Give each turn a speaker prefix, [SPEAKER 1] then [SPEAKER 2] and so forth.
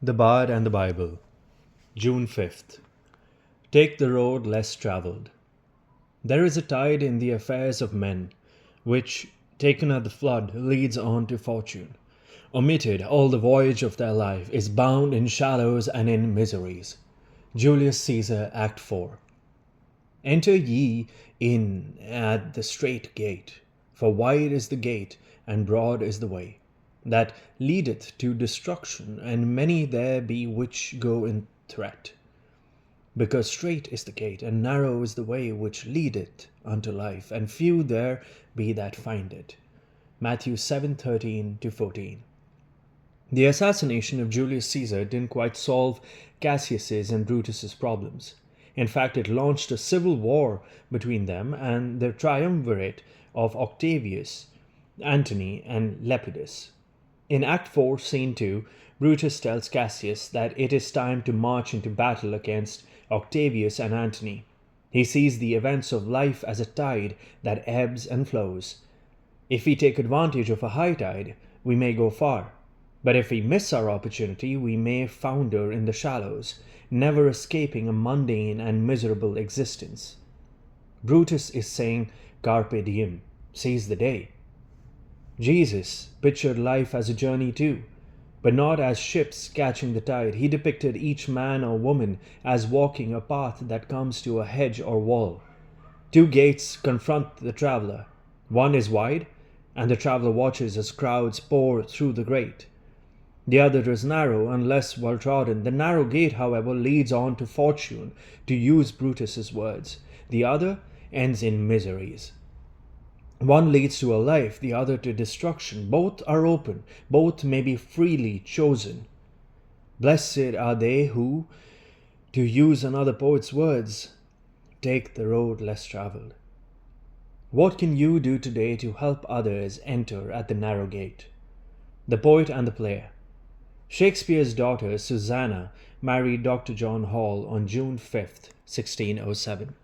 [SPEAKER 1] The Bard and the Bible, June 5th. Take the road less travelled. There is a tide in the affairs of men, which, taken at the flood, leads on to fortune. Omitted, all the voyage of their life is bound in shallows and in miseries. Julius Caesar, Act 4. Enter ye in at the strait gate, for wide is the gate, and broad is the way that leadeth to destruction, and many there be which go in threat. Because strait is the gate, and narrow is the way which leadeth unto life, and few there be that find it. Matthew 7:13-14. The assassination of Julius Caesar didn't quite solve Cassius's and Brutus's problems. In fact, it launched a civil war between them and the triumvirate of Octavius, Antony, and Lepidus. In Act 4, Scene 2, Brutus tells Cassius that it is time to march into battle against Octavius and Antony. He sees the events of life as a tide that ebbs and flows. If we take advantage of a high tide, we may go far. But if we miss our opportunity, we may founder in the shallows, never escaping a mundane and miserable existence. Brutus is saying, Carpe diem, seize the day. Jesus pictured life as a journey too, but not as ships catching the tide. He depicted each man or woman as walking a path that comes to a hedge or wall. Two gates confront the traveler. One is wide, and the traveler watches as crowds pour through the grate. The other is narrow and less well-trodden. The narrow gate, however, leads on to fortune, to use Brutus's words. The other ends in miseries. One leads to a life, the other to destruction. Both are open. Both may be freely chosen. Blessed are they who, to use another poet's words, take the road less travelled. What can you do today to help others enter at the narrow gate? The Poet and the Player. Shakespeare's daughter, Susanna, married Dr. John Hall on June 5, 1607.